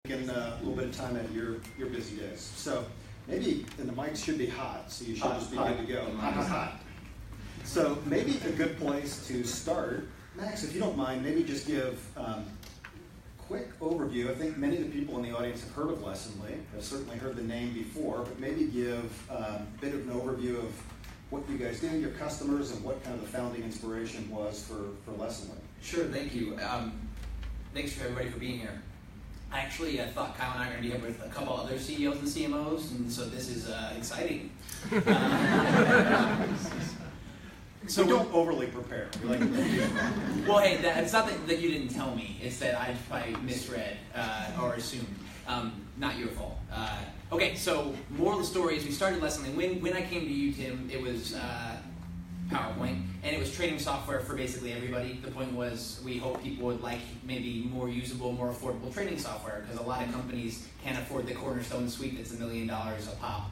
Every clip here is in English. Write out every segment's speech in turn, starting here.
In a little bit of time out of your busy days. So maybe, and the mics should be hot, so you should just be good to go. Hot. So maybe a good place to start, Max, if you don't mind, maybe just give quick overview. I think many of the people in the audience have heard of Lessonly. I've certainly heard the name before, but maybe give a bit of an overview of what you guys do, your customers, and what kind of the founding inspiration was for Lessonly. Sure, thank you. Thanks for everybody for being here. I actually thought Kyle and I were going to be here with a couple other CEOs and CMOs, and so this is exciting. So we don't overly prepare. Well, hey, it's not that you didn't tell me. It's that I probably misread or assumed. Not your fault. Okay, so moral of the story is we started Lessonly. When I came to you, Tim, it was PowerPoint, and it was training software for basically everybody. The point was we hope people would like maybe more usable, more affordable training software, because a lot of companies can't afford the Cornerstone suite that's $1 million a pop.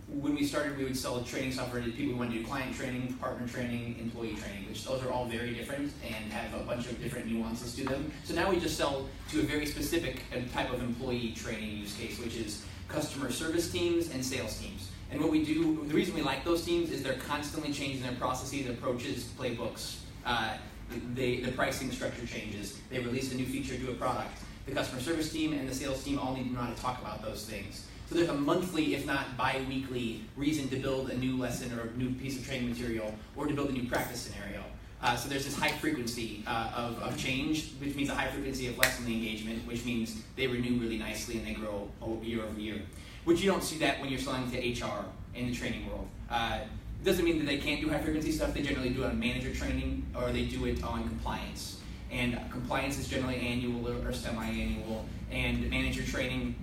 When we started, we would sell training software to people who want to do client training, partner training, employee training, which those are all very different and have a bunch of different nuances to them. So now we just sell to a very specific type of employee training use case, which is customer service teams and sales teams. And what we do, the reason we like those teams is they're constantly changing their processes, approaches, playbooks. The pricing structure changes. They release a new feature to a product. The customer service team and the sales team all need to know how to talk about those things. So there's a monthly, if not bi-weekly, reason to build a new lesson or a new piece of training material or to build a new practice scenario. So there's this high frequency of change, which means a high frequency of Lessonly engagement, which means they renew really nicely and they grow year over year. Which you don't see that when you're selling to HR in the training world. It doesn't mean that they can't do high frequency stuff. They generally do it on manager training or they do it on compliance. And compliance is generally annual or semi-annual, and manager training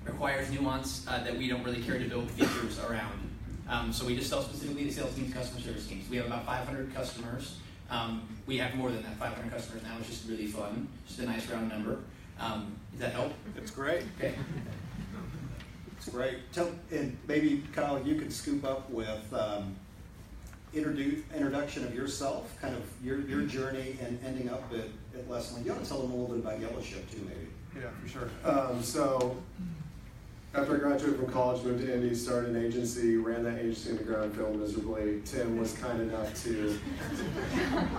requires nuance that we don't really care to build features around. So we just sell specifically to sales teams, customer service teams. We have about 500 customers. We have more than that, 500 customers now. It's just really fun, just a nice round number. Does that help? It's great. Okay. It's great. And maybe, Kyle, you could scoop up with introduction of yourself, kind of your journey and ending up at Lessonly. You ought to tell them a little bit about Yellowship too, maybe. Yeah, for sure. So after I graduated from college, moved to Indy, started an agency, ran that agency in the ground, failed miserably. Tim was kind enough to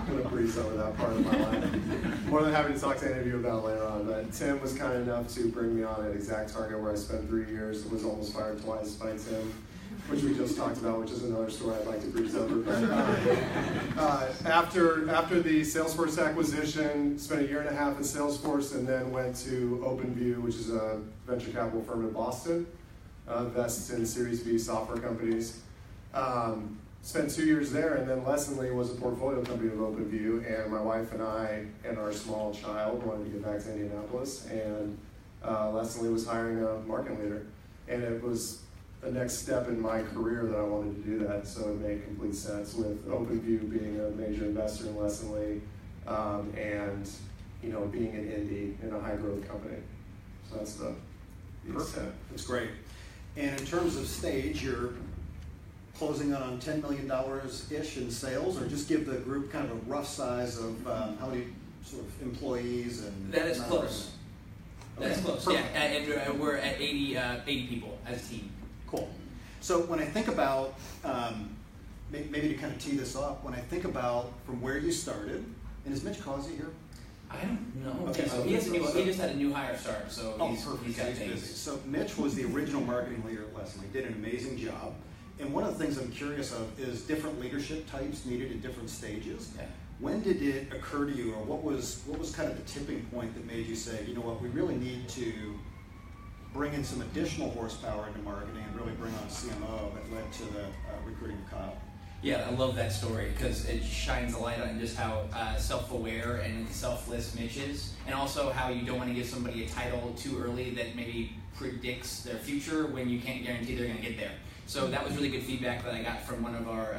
put a breeze over that part of my life. More than happy to talk to any of you about it later on, but Tim was kind enough to bring me on at Exact Target, where I spent 3 years, was almost fired twice by Tim, which we just talked about, which is another story I'd like to breeze over. But after the Salesforce acquisition, spent 1.5 years at Salesforce, and then went to OpenView, which is a venture capital firm in Boston, invests in Series B software companies. Spent 2 years there, and then Lessonly was a portfolio company of OpenView, and my wife and I and our small child wanted to get back to Indianapolis, and Lessonly was hiring a marketing leader, and it was the next step in my career that I wanted to do that, so it made complete sense with OpenView being a major investor in Lessonly, and being an indie in a high growth company. So that's the Perfect. That's great. And in terms of stage, you're closing on $10 million-ish in sales, or just give the group kind of a rough size of how many sort of employees and that is close. Okay. That's close. Perfect. Yeah, and we're at 80 people as a team. Cool. So when I think about, maybe to kind of tee this up, when I think about from where you started, and is Mitch Causey here? I don't know. Okay, so he just had a new hire start, so he's got things. Busy. So Mitch was the original marketing leader at Lessonly, did an amazing job. And one of the things I'm curious of is different leadership types needed at different stages. Yeah. When did it occur to you, or what was kind of the tipping point that made you say, you know what, we really need to bring in some additional horsepower into marketing and really bring on a CMO that led to the recruiting of Kyle? Yeah, I love that story because it shines a light on just how self-aware and selfless Mitch is, and also how you don't want to give somebody a title too early that maybe predicts their future when you can't guarantee they're going to get there. So that was really good feedback that I got from one of our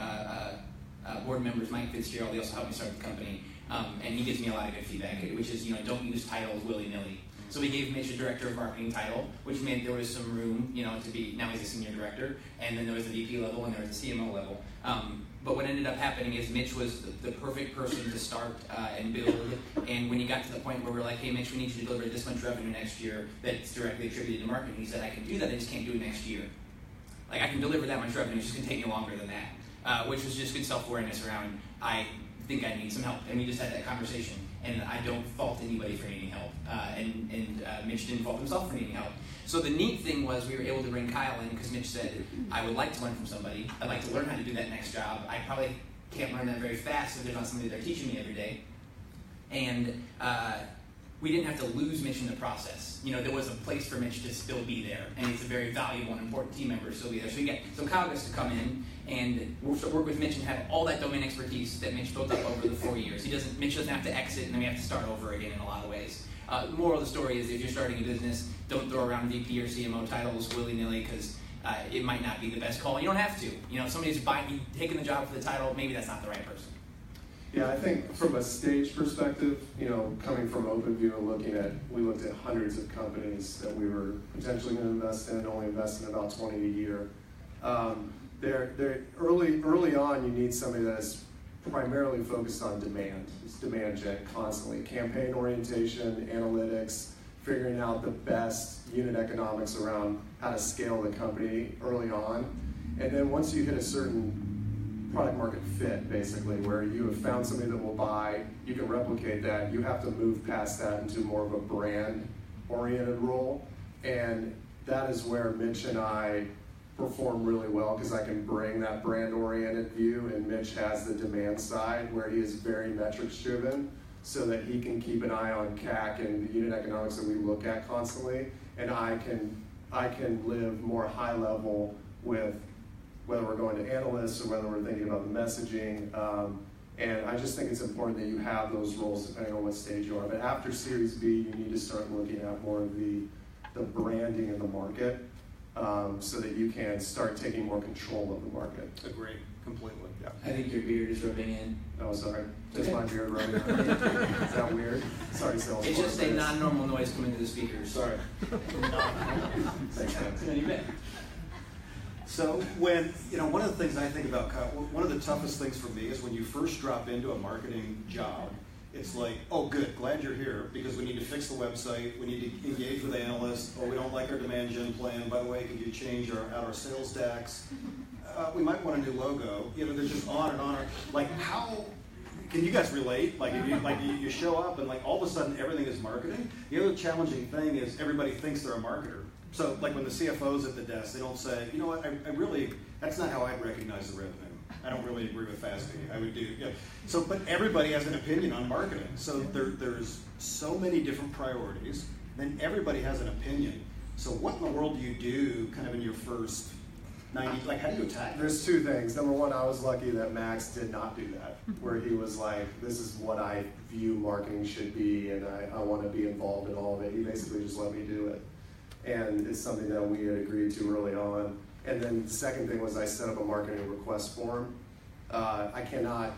board members, Mike Fitzgerald. He also helped me start the company, and he gives me a lot of good feedback, which is don't use titles willy-nilly. So we gave Mitch a director of marketing title, which meant there was some room, to be, now he's a senior director, and then there was the VP level and there was the CMO level. But what ended up happening is Mitch was the perfect person to start and build, and when he got to the point where we were like, hey Mitch, we need you to deliver this much revenue next year that's directly attributed to marketing, he said, I can do that, I just can't do it next year. Like, I can deliver that much revenue, it's just going to take me longer than that, which was just good self-awareness around, I think I need some help, and we just had that conversation, and I don't fault anybody for needing help, and Mitch didn't fault himself for needing help. So the neat thing was we were able to bring Kyle in because Mitch said, I would like to learn from somebody. I'd like to learn how to do that next job. I probably can't learn that very fast if there's not somebody there teaching me every day. And we didn't have to lose Mitch in the process. There was a place for Mitch to still be there, and he's a very valuable and important team member to still be there. So Kyle gets to come in and work with Mitch and have all that domain expertise that Mitch built up over the 4 years. Mitch doesn't have to exit, and then we have to start over again in a lot of ways. The moral of the story is if you're starting a business, don't throw around VP or CMO titles willy-nilly because it might not be the best call. You don't have to. If somebody's taking the job for the title, maybe that's not the right person. Yeah, I think from a stage perspective, coming from OpenView, we looked at hundreds of companies that we were potentially going to invest in, only investing about 20 a year. They're early on, you need somebody that's primarily focused on demand. It's demand gen constantly. Campaign orientation, analytics, figuring out the best unit economics around how to scale the company early on. And then once you hit a certain product market fit, basically, where you have found somebody that will buy, you can replicate that, you have to move past that into more of a brand-oriented role. And that is where Mitch and I perform really well because I can bring that brand-oriented view, and Mitch has the demand side where he is very metrics-driven so that he can keep an eye on CAC and the unit economics that we look at constantly, and I can live more high level with whether we're going to analysts or whether we're thinking about the messaging, and I just think it's important that you have those roles depending on what stage you are. But after Series B, you need to start looking at more of the branding in the market, so that you can start taking more control of the market. Agree, completely. Yeah. I think your beard is rubbing in. Oh, sorry. Just my beard rubbing in. Is that weird? Sorry, sales. It's just a non-normal noise coming to the speakers. Sorry. Thanks, man. No, you bet. So when, one of the things I think about, Kyle, one of the toughest things for me is when you first drop into a marketing job, it's like, oh good, glad you're here because we need to fix the website, we need to engage with analysts, or we don't like our demand gen plan, by the way, could you change our sales decks? We might want a new logo. They're just on and on. Like how, can you guys relate? Like you show up and like all of a sudden everything is marketing. The other challenging thing is everybody thinks they're a marketer. So like when the CFO's at the desk, they don't say, you know what, I really, that's not how I'd recognize the revenue. I don't really agree with FASB. I would do, So, but everybody has an opinion on marketing. So there's so many different priorities. Then everybody has an opinion. So what in the world do you do kind of in your first 90, like how do you attack? There's two things. Number one, I was lucky that Max did not do that, where he was like, this is what I view marketing should be, and I want to be involved in all of it. He basically just let me do it. And it's something that we had agreed to early on. And then the second thing was I set up a marketing request form. I cannot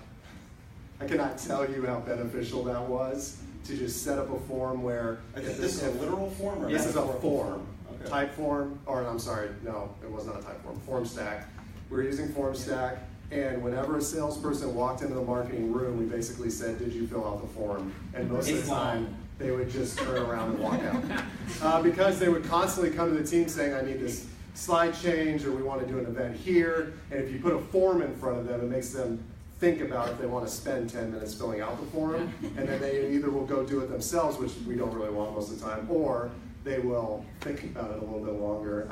tell you how beneficial that was to just set up a form where... This is a literal form? Or this is a form. Okay. Type form, or I'm sorry, no, it was not a type form. Form stack. We're using form stack, and whenever a salesperson walked into the marketing room, we basically said, did you fill out the form? And most of the time, they would just turn around and walk out. Because they would constantly come to the team saying, I need this slide change, or we want to do an event here. And if you put a form in front of them, it makes them think about if they want to spend 10 minutes filling out the form. And then they either will go do it themselves, which we don't really want most of the time, or they will think about it a little bit longer.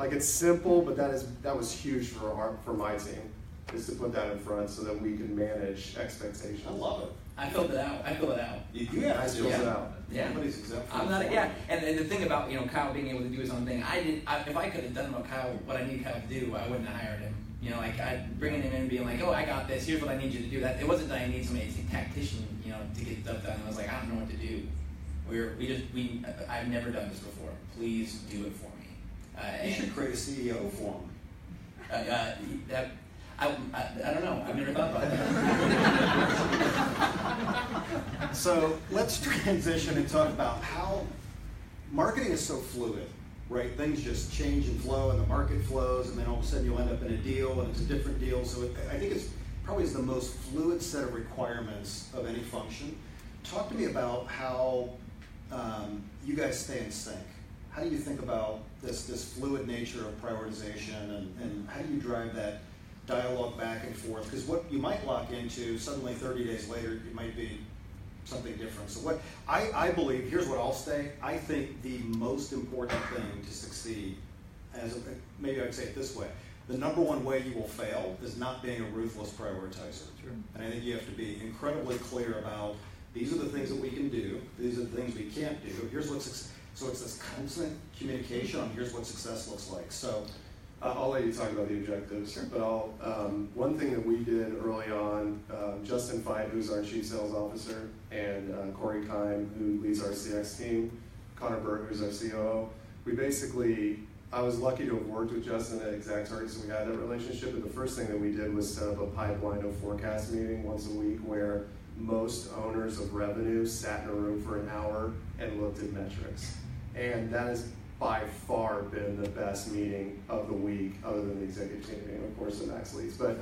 It's simple, but that was huge for my team, is to put that in front so that we can manage expectations. I love it. I filled it out. You have I filled it out. Yeah. Nobody's exempt from I'm not. Yeah. And the thing about Kyle being able to do his own thing, if I could have done what I need Kyle to do, I wouldn't have hired him. I'd bringing him in and being like, oh, I got this. Here's what I need you to do. That it wasn't that I need somebody to tactician, to get stuff done. I was like, I don't know what to do. I've never done this before. Please do it for me. You should create a CEO form. I don't know. I've never thought about that. So let's transition and talk about marketing is so fluid, right? Things just change and flow, and the market flows, and then all of a sudden you'll end up in a deal, and it's a different deal. So I think it's probably the most fluid set of requirements of any function. Talk to me about how you guys stay in sync. How do you think about this fluid nature of prioritization, and how do you drive that dialogue back and forth? Because what you might lock into, suddenly 30 days later, it might be something different. So what I believe, here's what I'll say, I think the most important thing to succeed, maybe I'd say it this way, the number one way you will fail is not being a ruthless prioritizer. Sure. And I think you have to be incredibly clear about, these are the things that we can do, these are the things we can't do, here's what success. So it's this constant communication on here's what success looks like. So I'll let you talk about the objectives, sure. But one thing that we did early on, Justin Fite, who's our Chief Sales Officer, and Corey Kime, who leads our CX team, Connor Burke, who's our COO, I was lucky to have worked with Justin at ExactTarget, so we had that relationship, but the first thing that we did was set up a pipeline of forecast meeting once a week where most owners of revenue sat in a room for an hour and looked at metrics. And that has by far been the best meeting of the week, other than the executive team meeting, of course, that Max leads. But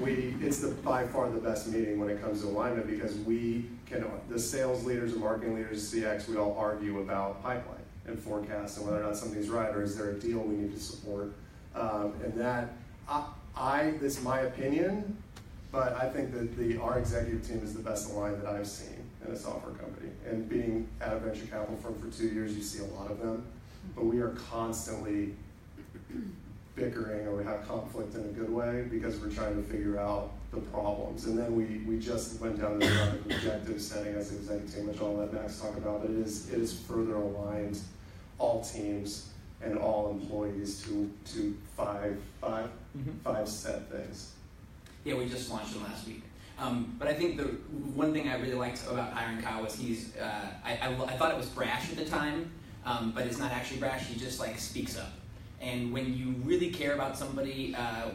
it's by far the best meeting when it comes to alignment, because the sales leaders and marketing leaders, CX, we all argue about pipeline and forecast and whether or not something's right, or is there a deal we need to support. And that, this is my opinion, but I think that our executive team is the best aligned that I've seen in a software company. And being at a venture capital firm for 2 years, you see a lot of them. But we are constantly bickering, or we have conflict in a good way, because we're trying to figure out the problems. And then we just went down the road of objective setting as an executive team, which I'll let Max talk about. It is further aligned all teams and all employees to five set things. Yeah, we just launched them last week. But I think the one thing I really liked about hiring Kyle was I thought it was brash at the time, but it's not actually brash. He just speaks up. And when you really care about somebody,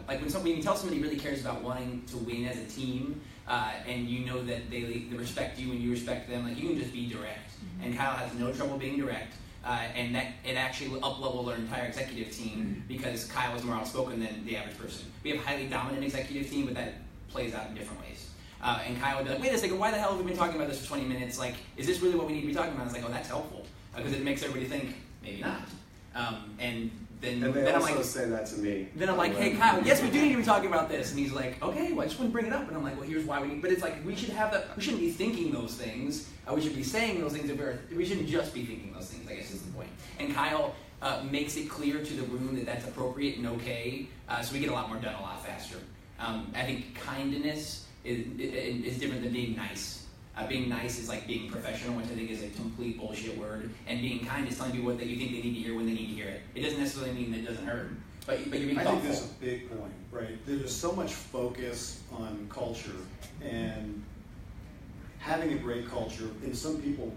when you tell somebody really cares about wanting to win as a team, and you know that they respect you and you respect them, you can just be direct. And Kyle has no trouble being direct. And that it actually up-leveled our entire executive team, because Kyle is more outspoken than the average person. We have a highly dominant executive team, but that plays out in different ways. And Kyle would be like, wait a second, why the hell have we been talking about this for 20 minutes? Is this really what we need to be talking about? It's oh, that's helpful, because it makes everybody think, maybe not. And they I'm also say that to me. Then I'm like, hey Kyle, yes, we do need to be talking about this. And he's like, okay, well, I just wouldn't bring it up. And I'm like, well, here's why we need. But it's we should have we shouldn't be thinking those things. We should be saying those things. We shouldn't just be thinking those things, I guess is the point. And Kyle makes it clear to the room that that's appropriate and okay. So we get a lot more done a lot faster. I think kindness is different than being nice. Being nice is being professional, which I think is a complete bullshit word. And being kind is telling people that you think they need to hear when they need to hear it. It doesn't necessarily mean that it doesn't hurt, but you're being thoughtful. I think that's a big point, right? There's so much focus on culture, and having a great culture, and some people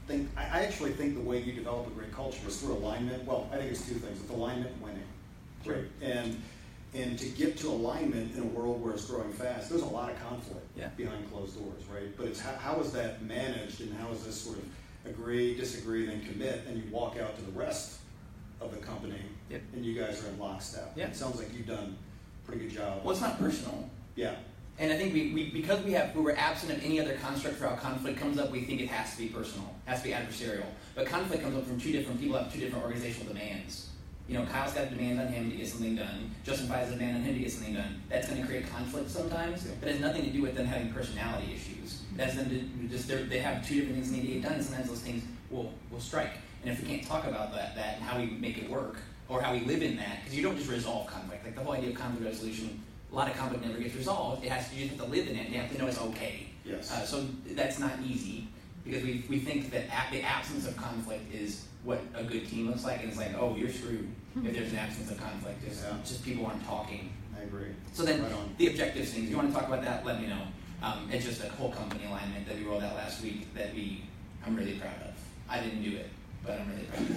think, I actually think the way you develop a great culture is through alignment. Well, I think it's two things. It's alignment and winning, right? And to get to alignment in a world where it's growing fast, there's a lot of conflict behind closed doors, right? But it's how is that managed, and how is this sort of agree, disagree, then commit, and you walk out to the rest of the company, and you guys are in lockstep. It sounds like you've done a pretty good job. Well, it's not personal. Yeah. And I think because we were absent of any other construct for how conflict comes up, we think it has to be personal, has to be adversarial. But conflict comes up from two different people, have two different organizational demands. Kyle's got a demand on him to get something done. Justin Fite has a demand on him to get something done. That's going to create conflict sometimes, but it has nothing to do with them having personality issues. That's them they have two different things that need to get done, and sometimes those things will strike. And if we can't talk about that and how we make it work, or how we live in that, because you don't just resolve conflict. The whole idea of conflict resolution, a lot of conflict never gets resolved. You just have to live in it, and you have to know it's okay. Yes. So that's not easy, because we think that the absence of conflict is what a good team looks like, and it's oh, you're screwed if there's an absence of conflict. It's just people aren't talking. I agree. So then the objectives things, if you want to talk about that, let me know. It's just a whole company alignment that we rolled out last week that I'm really proud of. I didn't do it, but I'm really proud of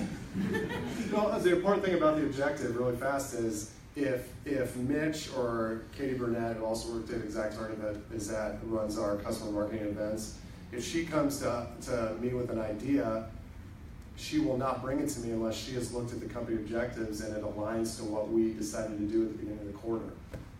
it. Well, the important thing about the objective, really fast, is if Mitch or Katie Burnett, who also worked at ExactTarget, who runs our customer marketing events, if she comes to me with an idea, she will not bring it to me unless she has looked at the company objectives and it aligns to what we decided to do at the beginning of the quarter.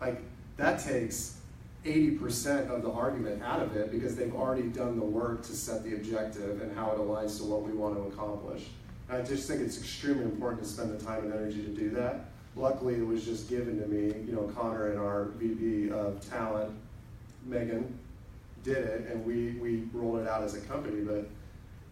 Like, that takes 80% of the argument out of it because they've already done the work to set the objective and how it aligns to what we want to accomplish. And I just think it's extremely important to spend the time and energy to do that. Luckily, it was just given to me. Connor and our VP of talent, Megan, did it, and we rolled it out as a company, but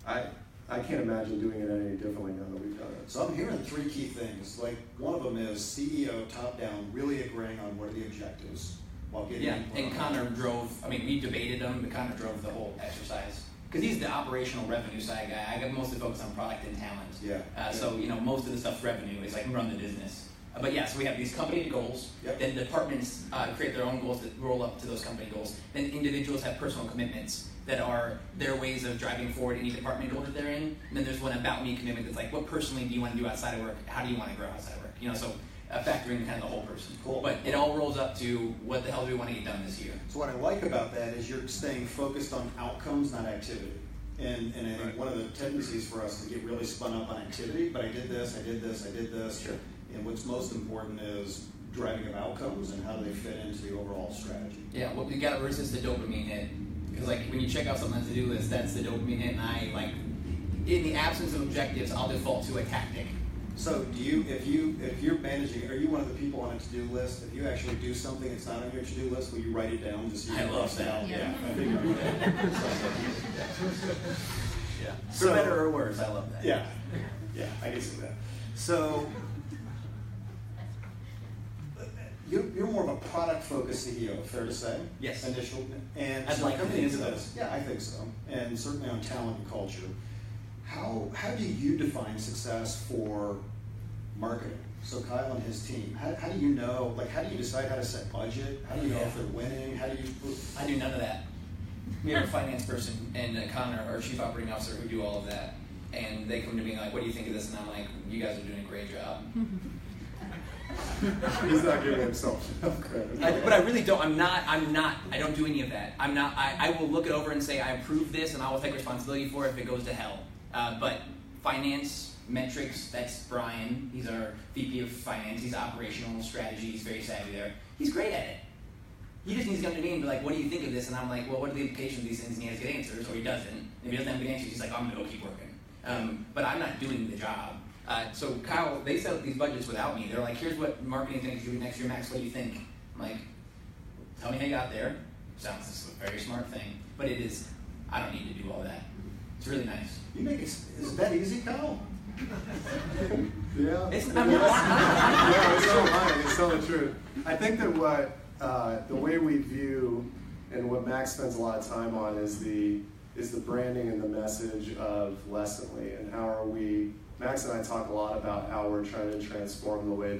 I can't imagine doing it any differently now that we've done it. So I'm hearing 3 key things. Like, one of them is CEO top down really agreeing on what are the objectives while getting and Connor drove, we debated them, but Connor drove the whole exercise. Because he's the operational revenue side guy. I got mostly focused on product and talent. So, most of the stuff's revenue is like run the business. But yeah, so we have these company goals, then departments create their own goals that roll up to those company goals. Then individuals have personal commitments that are their ways of driving forward any department goal that they're in. And then there's one about me commitment that's like, what personally do you want to do outside of work? How do you want to grow outside of work? So factoring kind of the whole person. Cool. But it all rolls up to what the hell do we want to get done this year? So what I like about that is you're staying focused on outcomes, not activity. And I think one of the tendencies for us to get really spun up on activity, but I did this, I did this, I did this. Sure. And what's most important is driving of outcomes and how they fit into the overall strategy. Yeah, well, we got to resist the dopamine hit. Because like when you check out something on the to-do list, that's the dopamine hit, and I like, in the absence of objectives, I'll default to a tactic. So do you, if you're managing, are you one of the people on a to-do list? If you actually do something that's not on your to-do list, will you write it down just so you I love that. Down? Yeah. I figured that. Yeah. So, for better or worse, I love that. Yeah. Yeah, I can see that. So you're more of a product-focused CEO, fair to say? Yes. Initial, and I'd so like to coming think into so. this, yeah, I think so. And certainly on talent and culture. How do you define success for marketing? So Kyle and his team, how do you know, how do you decide how to set budget? How do you know if they're winning? How do you... I do none of that. We have a finance person and Connor, our chief operating officer, who do all of that. And they come to me like, what do you think of this? And I'm like, you guys are doing a great job. He's not giving himself enough credit. But I really don't. I don't do any of that. I will look it over and say, I approve this and I will take responsibility for it if it goes to hell. But finance, metrics, that's Brian. He's our VP of finance. He's operational strategy. He's very savvy there. He's great at it. He just needs to come to me and be like, what do you think of this? And I'm like, well, what are the implications of these things? And he has good answers, or he doesn't. And if he doesn't have good answers, he's like, I'm going to go keep working. But I'm not doing the job. So Kyle, they set up these budgets without me. They're like, here's what marketing thinks you do next year, Max, what do you think? I'm like, tell me how you got there. Sounds like a very smart thing. But it is, I don't need to do all that. It's really nice. You make it, is it that easy, Kyle? Yeah. It's not yeah, it's not lying. It's telling the truth. I think that what the way we view and what Max spends a lot of time on is the branding and the message of Lessonly, and how are we. Max and I talk a lot about how we're trying to transform the way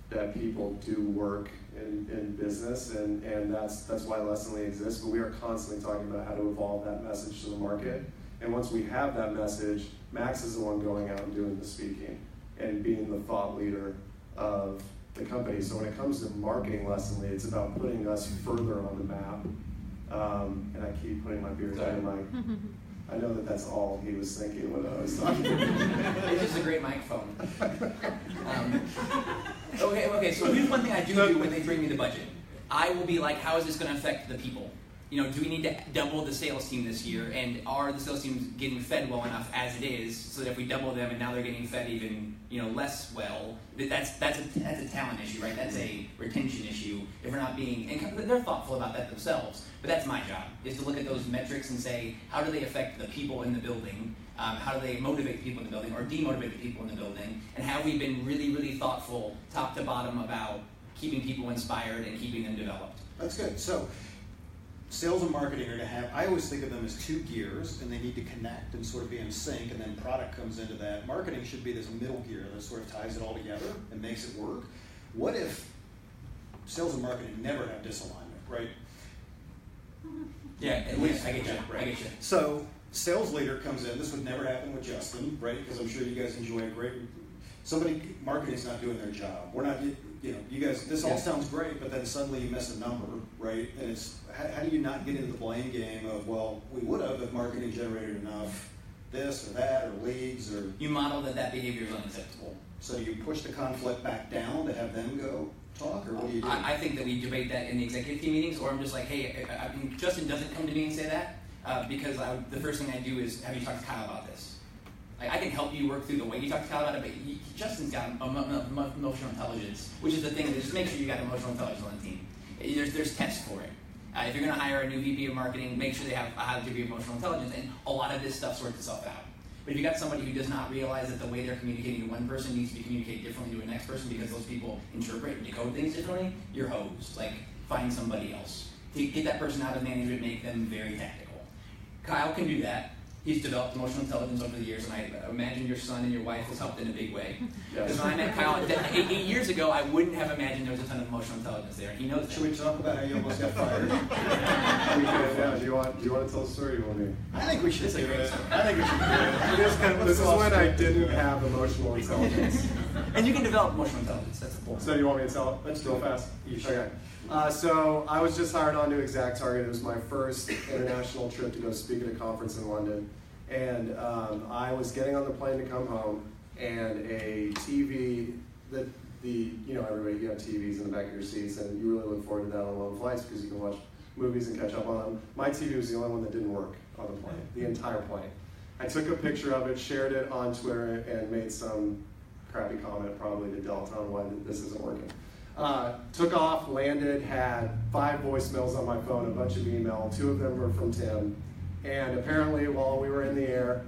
that people do work in business, and that's why Lessonly exists. But we are constantly talking about how to evolve that message to the market. And once we have that message, Max is the one going out and doing the speaking and being the thought leader of the company. So when it comes to marketing Lessonly, it's about putting us further on the map. And I keep putting my beard down in my. I know that's all he was thinking when I was talking. It's just a great microphone. Okay, so here's one thing I do when they bring me the budget. I will be like, how is this going to affect the people? Do we need to double the sales team this year? And are the sales teams getting fed well enough as it is, so that if we double them and now they're getting fed even less well, that's a talent issue, right? That's a retention issue. If we're not being, and they're thoughtful about that themselves, but that's my job, is to look at those metrics and say, how do they affect the people in the building? How do they motivate the people in the building or demotivate the people in the building? And have we been really, really thoughtful, top to bottom, about keeping people inspired and keeping them developed? That's good. So sales and marketing are going to have, I always think of them as 2 gears, and they need to connect and sort of be in sync, and then product comes into that. Marketing should be this middle gear that sort of ties it all together and makes it work. What if sales and marketing never have disalignment, right? Yeah, at least I get you. Right. I get you. So sales leader comes in. This would never happen with Justin, right? Because I'm sure you guys enjoy a great. Marketing's not doing their job. We're not. You guys. This all sounds great, but then suddenly you miss a number, right? And it's how do you not get into the blame game of, well, we would have if marketing generated enough this or that or leagues or... You model that behavior is unacceptable. So do you push the conflict back down to have them go talk, or what do you do? I think that we debate that in the executive team meetings, or I'm just like, hey, I mean, Justin doesn't come to me and say that, because the first thing I do is, have you talked to Kyle about this? Like, I can help you work through the way you talk to Kyle about it, but Justin's got emotional intelligence, which is the thing, just make sure you got emotional intelligence on the team. There's tests for it. If you're going to hire a new VP of marketing, make sure they have a high degree of emotional intelligence, and a lot of this stuff sorts itself out. But if you got somebody who does not realize that the way they're communicating to one person needs to be communicated differently to the next person because those people interpret and decode things differently, you're hosed. Like, find somebody else. Get that person out of management, make them very tactical. Kyle can do that. He's developed emotional intelligence over the years, and I imagine your son and your wife has helped in a big way. Because when I met Kyle 8 years ago, I wouldn't have imagined there was a ton of emotional intelligence there, and he knows that. Should we talk about how you almost got fired? Do you want to tell the story, or you want me? I think we should. It's a great story. I think we should do it. This is when I didn't have emotional intelligence. And you can develop emotional intelligence. That's the point. So you want me to tell it? Let's go do it. fast. You should. Okay. So I was just hired on to Exact Target. It was my first international trip to go speak at a conference in London. And I was getting on the plane to come home, and a TV that everybody, you have TVs in the back of your seats, and you really look forward to that on long flights because you can watch movies and catch up on them. My TV was the only one that didn't work on the plane, the entire plane. I took a picture of it, shared it on Twitter, and made some crappy comment probably to Delta on why this isn't working. Took off, landed, had 5 voicemails on my phone, a bunch of email. 2 of them were from Tim. And apparently, while we were in the air,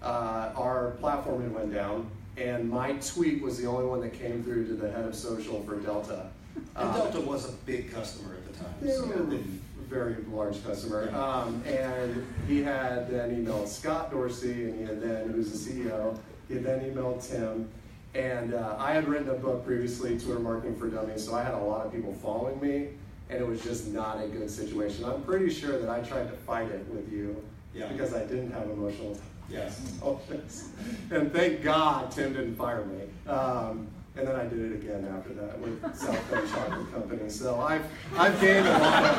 our platform had went down, and my tweet was the only one that came through to the head of social for Delta. And Delta was a big customer at the time. They were a very large customer. And he had then emailed Scott Dorsey, and he had then, who's the CEO, he had then emailed Tim. And I had written a book previously, Twitter Marketing for Dummies, so I had a lot of people following me. And it was just not a good situation. I'm pretty sure that I tried to fight it with you because I didn't have emotional intelligence. And thank God Tim didn't fire me. And then I did it again after that with South Bend Chocolate Company. So I've gained a lot of...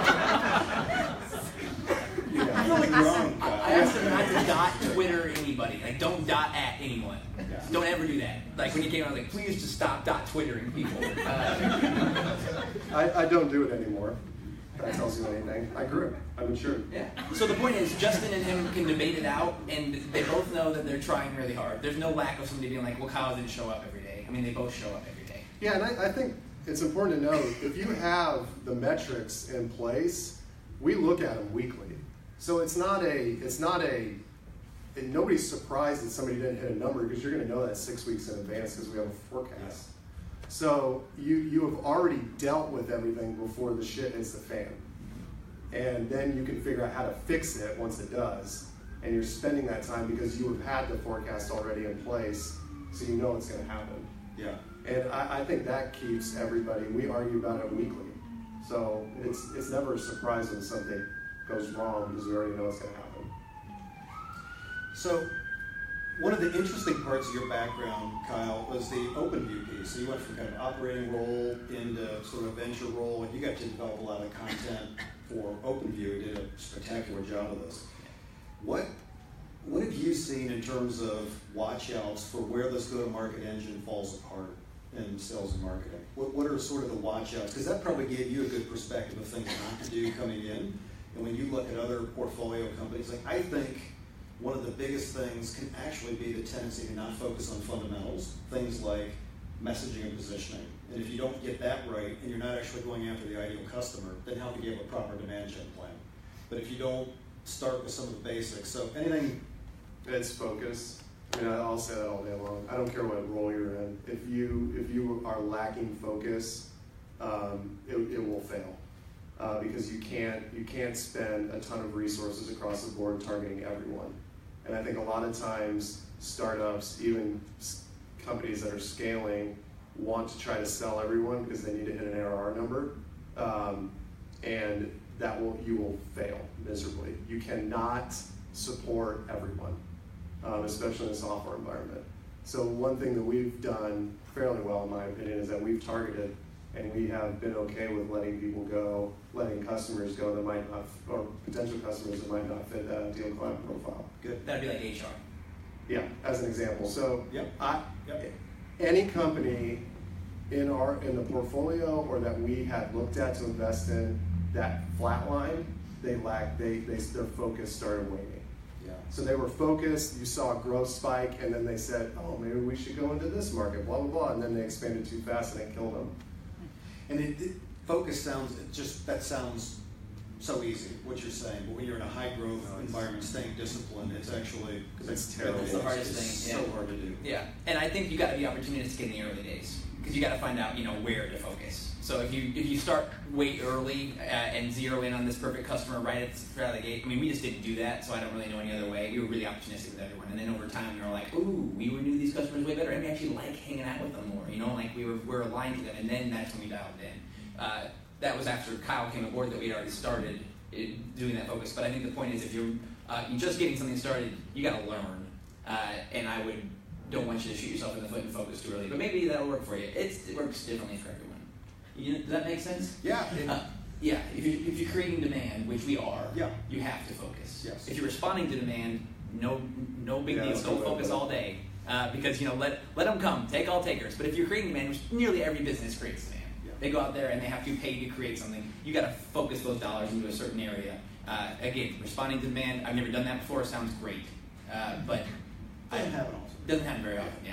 I feel like wrong. I asked him not to dot Twitter anybody. Like, don't dot at anyone. Yeah. Don't ever do that. Like, when he came out, I was like, please just stop dot Twittering people. I don't do it anymore. That tells you anything. I grew. I'm mature. Yeah. So the point is, Justin and him can debate it out, and they both know that they're trying really hard. There's no lack of somebody being like, well, Kyle didn't show up every day. I mean, they both show up every day. Yeah, and I think it's important to note, if you have the metrics in place, we look at them weekly. So nobody's surprised that somebody didn't hit a number because you're going to know that 6 weeks in advance because we have a forecast. So you have already dealt with everything before the shit hits the fan. And then you can figure out how to fix it once it does. And you're spending that time because you have had the forecast already in place, so you know it's going to happen. Yeah. And I think that keeps everybody, we argue about it weekly. So it's never a surprise when something goes wrong because we already know it's going to happen. So one of the interesting parts of your background, Kyle, was the OpenView piece. So you went from kind of operating role into sort of venture role, and you got to develop a lot of content for OpenView. You did a spectacular job of this. What have you seen in terms of watch-outs for where this go-to-market engine falls apart in sales and marketing? What are sort of the watch-outs? Because that probably gave you a good perspective of things not to do coming in. And when you look at other portfolio companies, like I think one of the biggest things can actually be the tendency to not focus on fundamentals, things like messaging and positioning. And if you don't get that right, and you're not actually going after the ideal customer, then how can you have a proper demand gen plan? But if you don't start with some of the basics, so anything... It's focus. I mean, I'll say that all day long. I don't care what role you're in. If you are lacking focus, it will fail. Because you can't spend a ton of resources across the board targeting everyone. And I think a lot of times startups, even companies that are scaling, want to try to sell everyone because they need to hit an ARR number, and you will fail miserably. You cannot support everyone, especially in a software environment. So one thing that we've done fairly well, in my opinion, is that we've targeted. And we have been okay with letting people go, letting customers go that might not, or potential customers that might not fit that ideal client profile. Good. That'd be like HR. Yeah, as an example. So Yep. Any company in the portfolio or that we had looked at to invest in that flatline, their focus started waning. Yeah. So they were focused, you saw a growth spike, and then they said, oh, maybe we should go into this market, blah, blah, blah, and then they expanded too fast and it killed them. And focus sounds so easy, what you're saying, but when you're in a high growth environment, staying disciplined, it's actually, it's terrible. It's the hardest thing. So hard to do. Yeah, and I think you got to be opportunistic in the early days because you got to find out, where to focus. So if you start way early and zero in on this perfect customer right out of the gate, we just didn't do that, so I don't really know any other way. We were really opportunistic with everyone, and then over time we were like, ooh, we knew these customers way better, and we actually like hanging out with them more. Like we're aligned to them, and then that's when we dialed in. That was after Kyle came aboard that we had already started doing that focus. But I think the point is, if you're just getting something started, you got to learn, and I don't want you to shoot yourself in the foot and focus too early. But maybe that'll work for you. It works differently for everyone. Does that make sense? Yeah. Yeah. If you're creating demand, which we are, yeah. You have to focus. Yes. If you're responding to demand, no big deal. Don't focus all day because let them come, take all takers. But if you're creating demand, which nearly every business creates demand. They go out there and they have to pay to create something. You got to focus those dollars into a certain area. Again, responding to demand. I've never done that before. It sounds great, but doesn't happen often. Doesn't happen very often. Yeah.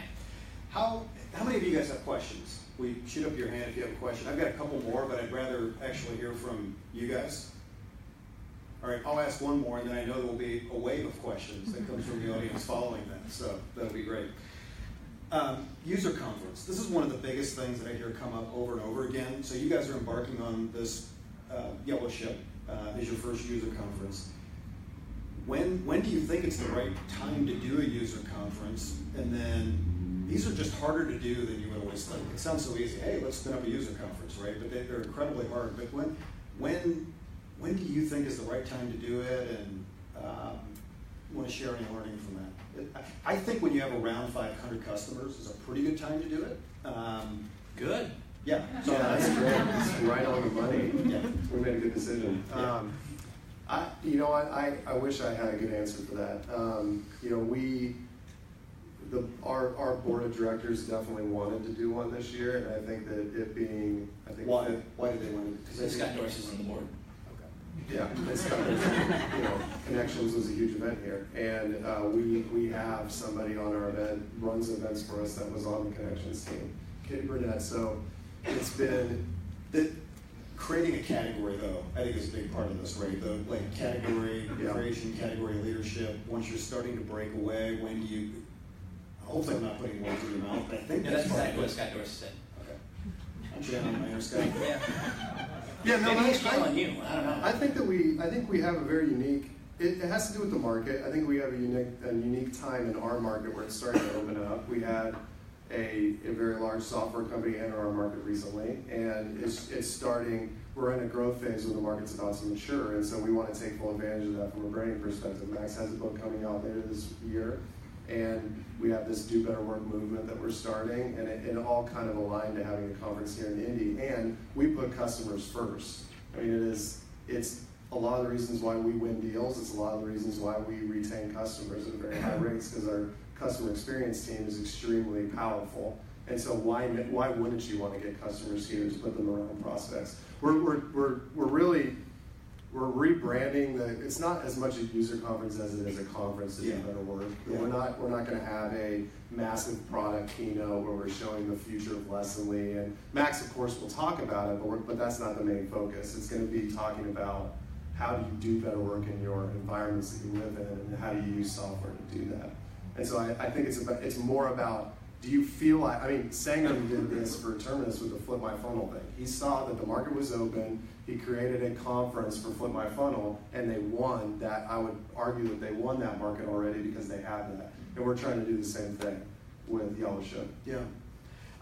How many of you guys have questions? Shoot up your hand if you have a question. I've got a couple more, but I'd rather actually hear from you guys. All right, I'll ask one more, and then I know there will be a wave of questions that comes from the audience following that. So that'll be great. User conference. This is one of the biggest things that I hear come up over and over again. So you guys are embarking on this yellow ship as your first user conference. When do you think it's the right time to do a user conference? And then these are just harder to do than you would always think. It sounds so easy. Hey, let's spin up a user conference, right? But they're incredibly hard. But when do you think is the right time to do it? And want to share any learning from that? I think when you have around 500 customers is a pretty good time to do it. Good. Yeah. So that's great. It's right on the money. Yeah. We made a good decision. Yeah. I wish I had a good answer for that. Our board of directors definitely wanted to do one this year, and I think that it being, why did they want to? Because Scott Dorsey's on the board. Yeah, it's Connections was a huge event here, and we have somebody on our event, runs events for us, that was on the Connections team, Katie Burnett. So it's been creating a category, though, I think is a big part of this, right? The category creation, category leadership. Once you're starting to break away, when do you? Hopefully, I'm not putting words in your mouth, but I think that's exactly what Scott Dorsey said. Okay, I'm channeling my inner Scott. Yeah. Yeah, no, maybe he's calling you. I don't know. I think we have a very unique. It has to do with the market. I think we have a unique time in our market where it's starting to open up. We had a very large software company enter our market recently, and it's starting. We're in a growth phase where the market's about to mature, and so we want to take full advantage of that from a branding perspective. Max has a book coming out later this year, and we have this Do Better Work movement that we're starting, and it all kind of aligned to having a conference here in Indy. And we put customers first. I mean, it's a lot of the reasons why we win deals. It's a lot of the reasons why we retain customers at very high rates, because our customer experience team is extremely powerful. And so why wouldn't you want to get customers here to put them around prospects? We're rebranding it's not as much a user conference as it is a conference to do better work. Yeah. We're not going to have a massive product keynote where we're showing the future of Lessonly. And Max, of course, will talk about it, but that's not the main focus. It's going to be talking about how do you do better work in your environments that you live in, and how do you use software to do that. And so I think it's more about, do you feel like, Sanger did this for Terminus with the Flip My Funnel thing. He saw that the market was open, he created a conference for Flip My Funnel, and they won that. I would argue that they won that market already because they have that. And we're trying to do the same thing with Yellow Ship. Yeah.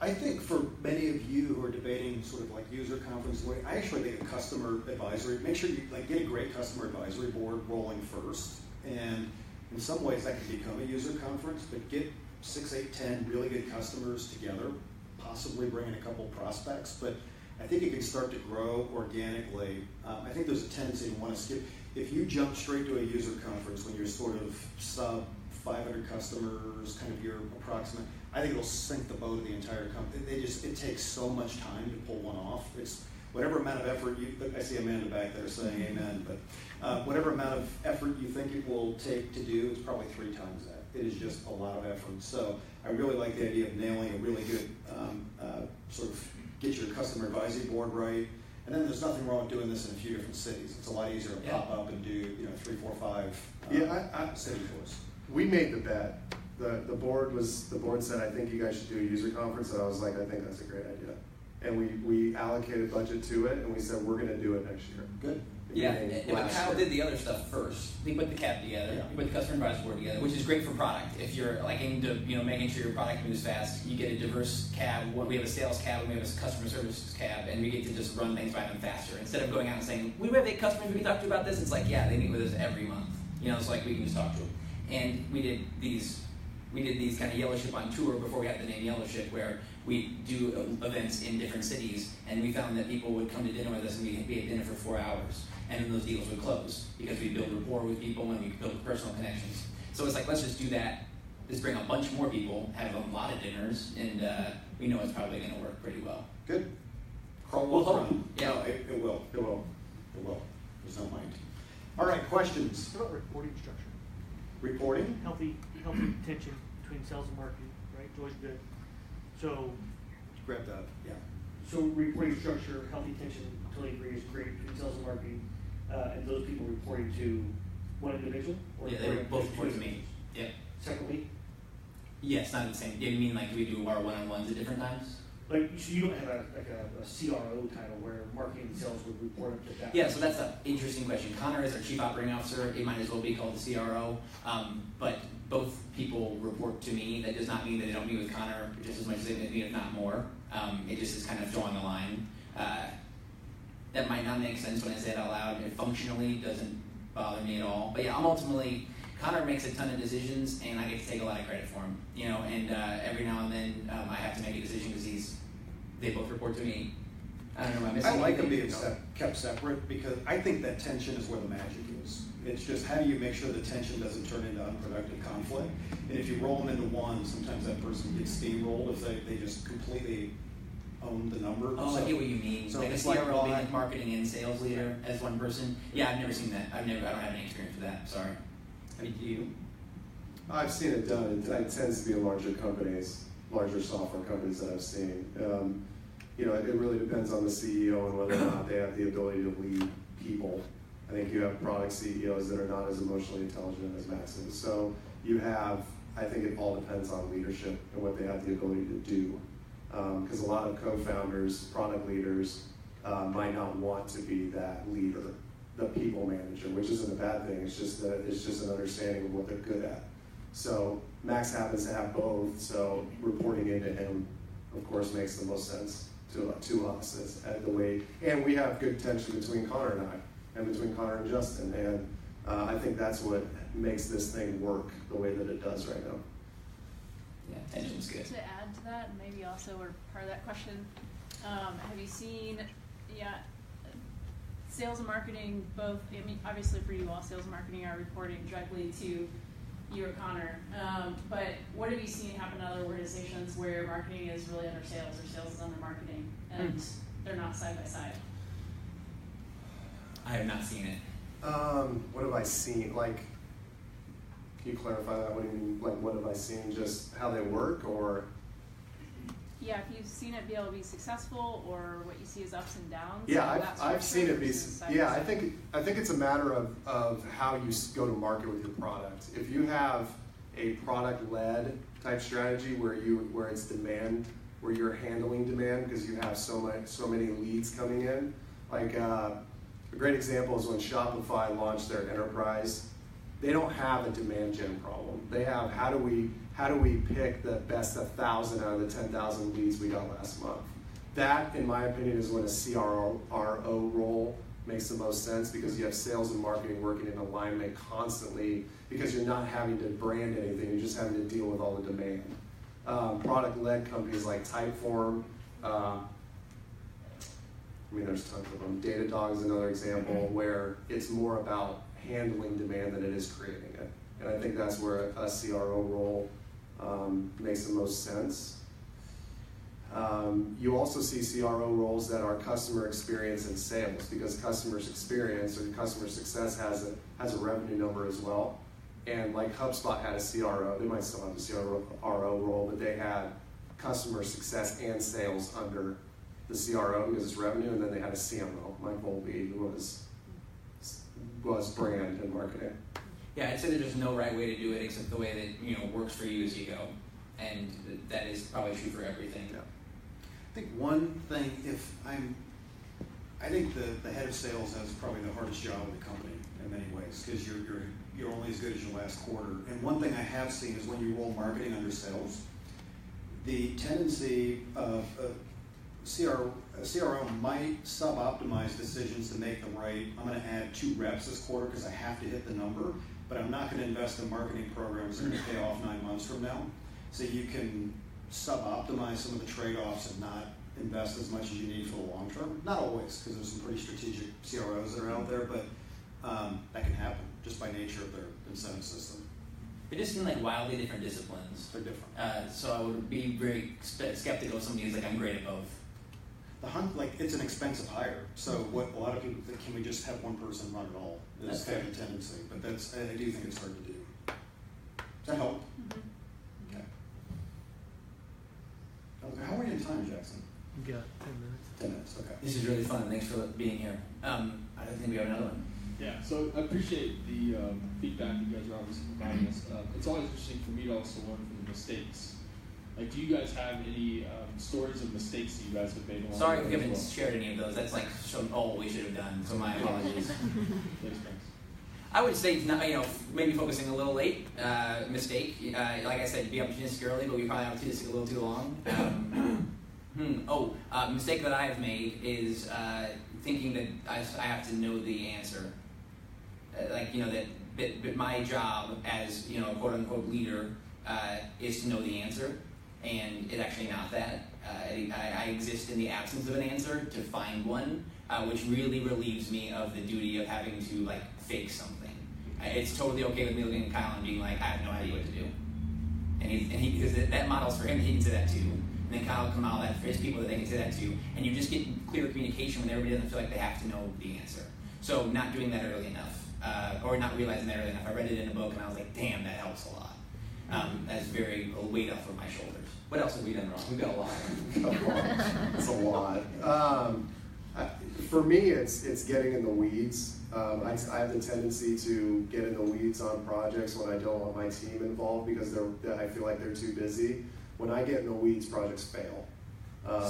I think for many of you who are debating sort of like user conference, I actually think a customer advisory, make sure you get a great customer advisory board rolling first. And in some ways that can become a user conference, but get 6, 8, 10 really good customers together, possibly bring in a couple prospects, but I think it can start to grow organically. I think there's a tendency to want to skip. If you jump straight to a user conference when you're sort of sub 500 customers, kind of your approximate. I think it'll sink the boat of the entire company. It takes so much time to pull one off. It's whatever amount of effort I see Amanda back there saying amen, but whatever amount of effort you think it will take to do, it's probably 3 times that. It is just a lot of effort. So I really like the idea of nailing a really good sort of get your customer advisory board right. And then there's nothing wrong with doing this in a few different cities. It's a lot easier to pop up and do 3, 4, 5 city tours. We made the bet. The board said, I think you guys should do a user conference, and I was like, I think that's a great idea. And we allocated budget to it, and we said we're going to do it next year. Good. Yeah, but Kyle did the other stuff first. We put the CAB together, we put the customer advisory board together, which is great for product. If you're like into making sure your product moves fast, you get a diverse CAB. We have a sales CAB, and we have a customer services CAB, and we get to just run things by them faster. Instead of going out and saying, we have 8 customers we can talk to about this, it's like, yeah, they meet with us every month. It's like we can just talk to them. And we did these kind of Yellow Ship on tour before we had the name Yellow Ship, where we do events in different cities, and we found that people would come to dinner with us, and we'd be at dinner for 4 hours, and then those deals would close because we build rapport with people and we build personal connections. So it's like, let's just do that. Let's bring a bunch more people, have a lot of dinners, and we know it's probably going to work pretty well. Good. We'll hope. Yeah, no, it will. It will. It will. There's no mind. All right, questions? What about reporting structure? Reporting? Healthy tension between sales and marketing, right? It's always good. So, Grab that. Yeah. so reporting structure, healthy tension, totally agree, is great between sales and marketing, and those people reporting to one individual? Or Yeah, they were both report to me. Yep. Separately? Yes, not the same. You mean like we do our one-on-ones at different times? Like, so you don't have a CRO title where marketing and sales would report up to that? Yeah, so that's an interesting question. Connor is our chief operating officer. It might as well be called the CRO, but both people report to me. That does not mean that they don't meet with Connor just as much as they meet, if not more. It just is kind of drawing a line. That might not make sense when I say it out loud. It functionally doesn't bother me at all. But yeah, Connor makes a ton of decisions, and I get to take a lot of credit for him. And every now and then I have to make a decision because they both report to me. I don't know. Am I missing I like them anything? being kept separate because I think that tension is where the magic is. It's just how do you make sure the tension doesn't turn into unproductive conflict? And if you roll them into one, sometimes that person gets steamrolled if they just completely own the number. Oh, I get what you mean. So like a it's CRO like being like marketing and sales leader as one person. Yeah, I've never seen that. I don't have any experience with that. Sorry. I mean, do you? I've seen it done. It tends to be in larger companies, larger software companies that I've seen. It really depends on the CEO and whether or not they have the ability to lead people. I think you have product CEOs that are not as emotionally intelligent as Max is. So I think it all depends on leadership and what they have the ability to do. Because a lot of co-founders, product leaders, might not want to be that leader, the people manager, which isn't a bad thing. It's just an understanding of what they're good at. So Max happens to have both. So reporting into him, of course, makes the most sense to us as the way. And we have good tension between Connor and I, and between Connor and Justin. And I think that's what makes this thing work the way that it does right now. Yeah, tension's good. To add to that, and maybe also or part of that question, have you seen, sales and marketing both, I mean, obviously for you all, sales and marketing are reporting directly to you or Connor, but what have you seen happen in other organizations where marketing is really under sales or sales is under marketing and they're not side by side? I have not seen it. What have I seen? Like, can you clarify that? What do you mean? Like, what have I seen? Just how they work, or? Yeah, if you've seen it be able to be successful, or what you see as ups and downs. Yeah, I've seen it be. Yeah, I think it's a matter of how you go to market with your product. If you have a product-led type strategy where it's demand, where you're handling demand because you have so many leads coming in. Like a great example is when Shopify launched their enterprise. They don't have a demand gen problem. They have how do we pick the best 1,000 out of the 10,000 leads we got last month. That, in my opinion, is when a CRO role makes the most sense because you have sales and marketing working in alignment constantly because you're not having to brand anything, you're just having to deal with all the demand. Product-led companies like Typeform, there's tons of them. Datadog is another example where it's more about handling demand than it is creating it. And I think that's where a CRO role makes the most sense. You also see CRO roles that are customer experience and sales, because customer experience or customer success has a revenue number as well. And like HubSpot had a CRO, they might still have a CRO role, but they had customer success and sales under the CRO because it's revenue, and then they had a CMO, Mike Volpe, who was brand and marketing. Yeah, I'd say that there's no right way to do it except the way that works for you as you go, and that is probably true for everything. Yeah. I think one thing, I think the head of sales has probably the hardest job in the company in many ways, because you're only as good as your last quarter. And one thing I have seen is when you roll marketing under sales, the tendency of a CRO might sub-optimize decisions to make them right. I'm going to add 2 reps this quarter because I have to hit the number, but I'm not going to invest in marketing programs that are going to pay off 9 months from now. So you can sub-optimize some of the trade-offs and not invest as much as you need for the long term. Not always, because there's some pretty strategic CROs that are out there, but that can happen just by nature of their incentive system. They just seem like wildly different disciplines. They're different. So I would be very skeptical of somebody who's like, I'm great at both. The hunt, it's an expensive hire. So what a lot of people think, can we just have one person run it all? Is kind of a tendency, but I do think it's hard to do. Does that help? Mm-hmm. Okay. How are you in time, Jackson? You got 10 minutes. 10 minutes, okay. This is really fun. Thanks for being here. I don't think we have another one. Yeah, so I appreciate the feedback you guys are obviously providing us. It's always interesting for me to also learn from the mistakes. Like, do you guys have any stories of mistakes that you guys have made along the way? Sorry if we haven't shared any of those. That's like all we should have done, so my apologies. Thanks. I would say, maybe focusing a little late, mistake. Like I said, be opportunistic early, but we probably opportunistic a little too long. Mistake that I have made is thinking that I have to know the answer. That my job as quote unquote leader is to know the answer, and it's actually not that. I exist in the absence of an answer to find one, which really relieves me of the duty of having to fake something. It's totally okay with me looking at Kyle and being like, I have no idea what to do, and he because that models for him, he can say that too. And then Kyle can model that for his people that they can say that too, and you just get clear communication when everybody doesn't feel like they have to know the answer. So not doing that early enough. Or not realizing that early enough. I read it in a book and I was like, damn, that helps a lot. That's a weight off of my shoulders. What else have we done wrong? We've got a lot. It's a lot. For me, it's getting in the weeds. I have the tendency to get in the weeds on projects when I don't want my team involved because I feel like they're too busy. When I get in the weeds, projects fail.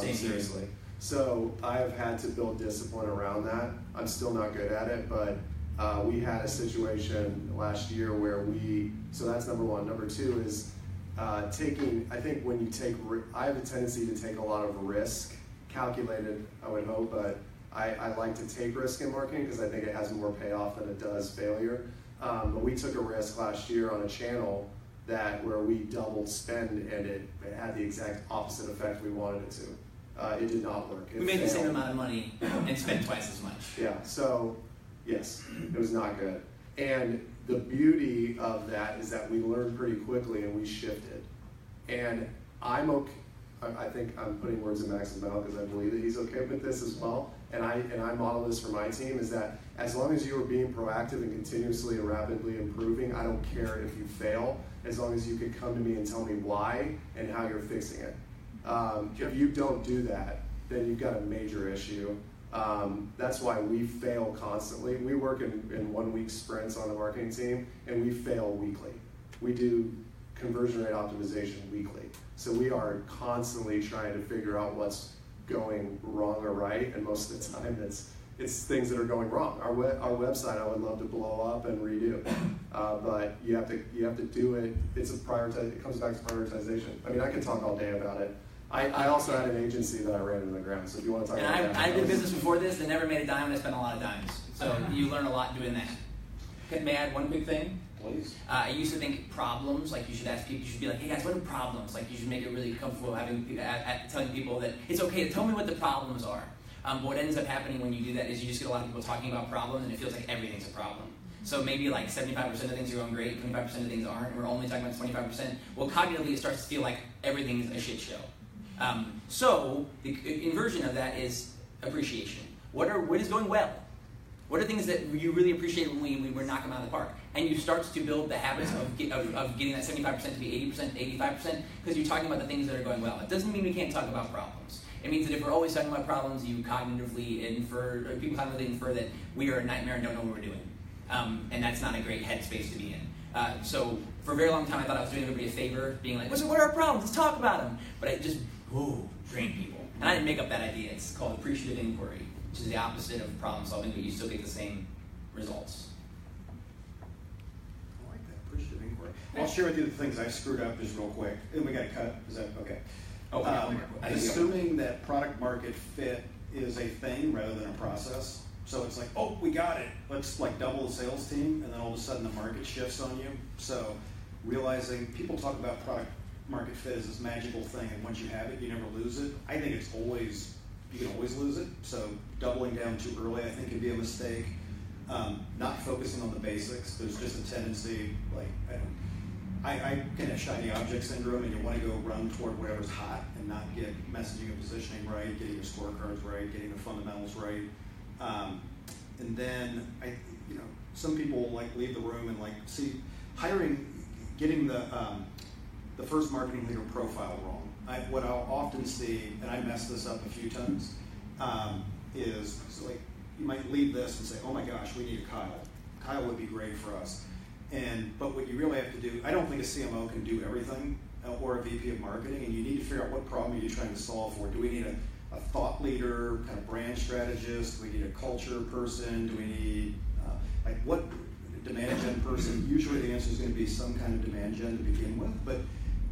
Seriously. So I have had to build discipline around that. I'm still not good at it, but we had a situation last year where so that's number one. Number two is I think when you I have a tendency to take a lot of risk, calculated, I would hope, but I like to take risk in marketing because I think it has more payoff than it does failure. But we took a risk last year on a channel where we doubled spend and it had the exact opposite effect we wanted it to. It did not work. We made the same amount of money and spent twice as much. Yeah, so yes, it was not good. And the beauty of that is that we learned pretty quickly and we shifted. And I think I'm putting words in Max's mouth because I believe that he's okay with this as well. And I model this for my team is that as long as you are being proactive and continuously and rapidly improving, I don't care if you fail, as long as you can come to me and tell me why and how you're fixing it. If you don't do that, then you've got a major issue. That's why we fail constantly. We work in 1 week sprints on the marketing team, and we fail weekly. We do conversion rate optimization weekly. So we are constantly trying to figure out what's going wrong or right, and most of the time it's things that are going wrong. Our website I would love to blow up and redo, but you have to do it. It comes back to prioritization. I mean, I could talk all day about it. I also had an agency that I ran into the ground, so if you want to talk about that. I did business before this that never made a dime, and I spent a lot of dimes. So you learn a lot doing that. May I add one quick thing? Please. I used to think problems, you should ask people, you should be like, hey guys, what are problems? You should make it really comfortable telling people that it's okay to tell me what the problems are. But what ends up happening when you do that is you just get a lot of people talking about problems, and it feels like everything's a problem. So maybe like 75% of things are going great, 25% of things aren't, and we're only talking about 25%. Well, cognitively, it starts to feel like everything's a shit show. So the inversion of that is appreciation. What is going well? What are things that you really appreciate when we knock them out of the park? And you start to build the habits of getting that 75% to be 80%, 85%, because you're talking about the things that are going well. It doesn't mean we can't talk about problems. It means that if we're always talking about problems, people cognitively infer that we are a nightmare and don't know what we're doing. And that's not a great headspace to be in. So for a very long time, I thought I was doing everybody a favor, being like, what are our problems? Let's talk about them. But I just, drained people. And I didn't make up that idea. It's called appreciative inquiry, which is the opposite of problem solving, but you still get the same results. I like that, appreciative inquiry. I'll share with you the things I screwed up just real quick. And we got to cut. Is that okay? Assuming that product market fit is a thing rather than a process. So it's like, oh, we got it. Let's like double the sales team, and then all of a sudden the market shifts on you. So realizing people talk about product market fit as this magical thing, and once you have it, you never lose it. I think you can always lose it. So doubling down too early, I think, can be a mistake. Not focusing on the basics. There's just a tendency, like, I kind of shiny object syndrome, and you want to go run toward whatever's hot and not get messaging and positioning right, getting your scorecards right, getting the fundamentals right. And then some people like leave the room and like see getting the first marketing leader profile wrong. What I'll often see, and I messed this up a few times, is like you might leave this and say, oh my gosh, we need a Kyle. Kyle would be great for us. But what you really have to do, I don't think a CMO can do everything, or a VP of marketing, and you need to figure out what problem are you trying to solve for. Do we need a thought leader, kind of brand strategist? Do we need a culture person? Do we need, what demand gen person? Usually the answer is going to be some kind of demand gen to begin with, but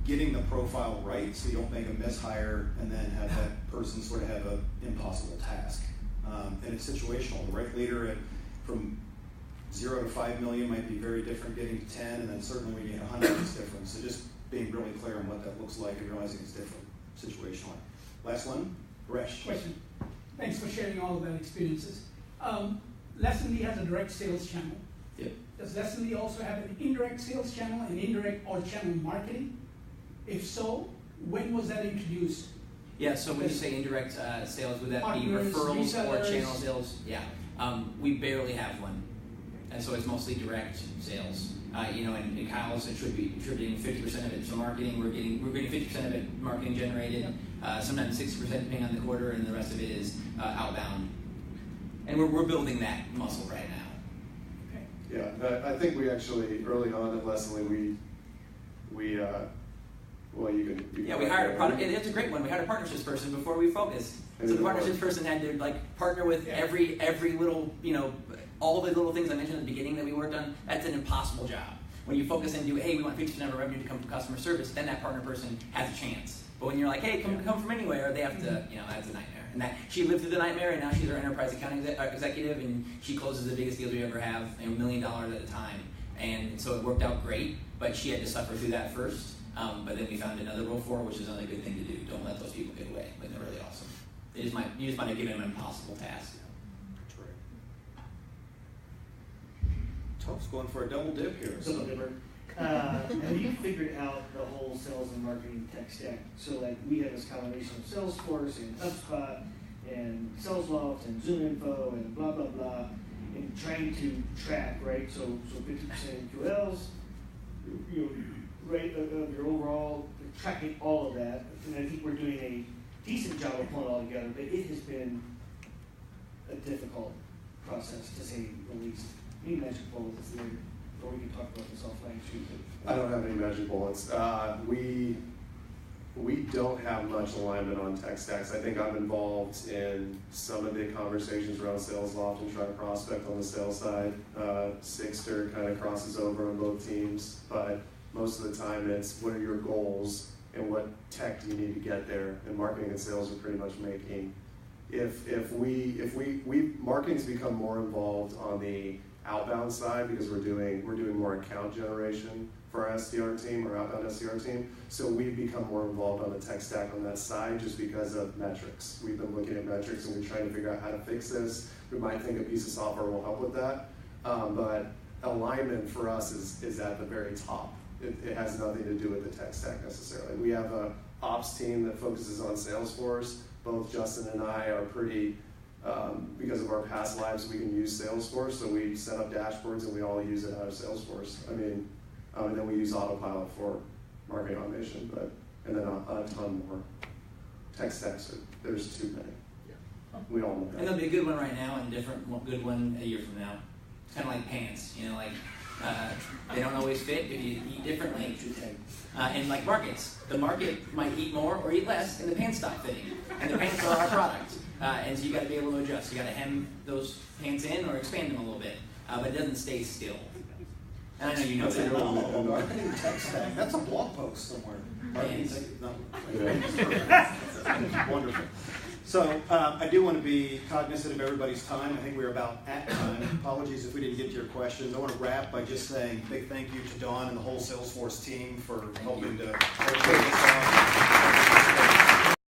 getting the profile right so you don't make a mishire and then have that person sort of have an impossible task. And it's situational. The right leader from 0 to 5 million might be very different getting to 10, and then certainly when you get 100, it's different. So just being really clear on what that looks like and realizing it's different situationally. Last one, Resh. Question. Thanks for sharing all of that experiences. Lessonly has a direct sales channel. Yep. Does Lessonly also have an indirect sales channel and indirect or channel marketing? If so, when was that introduced? Yeah, so when you say indirect sales, would that Partners, be referrals or resellers? channel sales? Yeah, we barely have one. And so it's mostly direct sales. And Kyle's attributing 50% of it to marketing. We're getting 50% of it marketing generated, sometimes 60% depending on the quarter, and the rest of it is outbound. And we're building that muscle right now. Okay. Yeah, I think we actually early on at Lessonly we we hired a product. It's a great one. We hired a partnerships person before we focused. So the partnerships person had to partner with every little all the little things I mentioned at the beginning that we worked on. That's an impossible job. When you focus and do, hey, we want 50% of our revenue to come from customer service, then that partner person has a chance. But when you're like, hey, come from anywhere, they have to, that's a nightmare. And that she lived through the nightmare, and now she's our enterprise account executive, and she closes the biggest deals we ever have, $1 million at a time. And so it worked out great, but she had to suffer through that first. But then we found another role for her, which is another good thing to do. Don't let those people get away. But they're really awesome. You just might have given them an impossible task. That's right. Toph's going for a double dip here. Double dipper. Have you figured out the whole sales and marketing tech stack? So like we have this combination of Salesforce and HubSpot and SalesLoft and ZoomInfo and blah blah blah, and trying to track, right? So 50% QLs, rate of your overall, tracking all of that. And I think we're doing a decent job of pulling it all together, but it has been a difficult process to say the least. Any magic bullets later, or we can talk about this offline too. I don't have any magic bullets. We don't have much alignment on tech stacks. I think I'm involved in some of the conversations around SalesLoft and trying to prospect on the sales side. Sixter kind of crosses over on both teams, but most of the time it's what are your goals and what tech do you need to get there, and marketing and sales are pretty much making. If marketing's become more involved on the outbound side because we're doing more account generation for our SDR team, or outbound SDR team. So we've become more involved on the tech stack on that side just because of metrics. We've been looking at metrics and we're trying to figure out how to fix this. We might think a piece of software will help with that. But alignment for us is at the very top. It has nothing to do with the tech stack necessarily. We have a ops team that focuses on Salesforce. Both Justin and I are pretty, because of our past lives, we can use Salesforce, so we set up dashboards and we all use it out of Salesforce. I mean, and then we use Autopilot for marketing automation, and then a ton more. Tech stacks, there's too many. We all know that. And there'll be a good one right now and good one a year from now. It's kind of like pants, they don't always fit if you eat differently. And like markets, the market might eat more or eat less, and the pants stop fitting. And the pants are our product, and so you got to be able to adjust. You got to hem those pants in or expand them a little bit, but it doesn't stay still. And I know you know that. Oh, marketing tech stack. That's a blog post somewhere. Marketing tech, no. Wonderful. So I do want to be cognizant of everybody's time. I think we're about at time. Apologies if we didn't get to your questions. I want to wrap by just saying a big thank you to Dawn and the whole Salesforce team for helping to pull this off.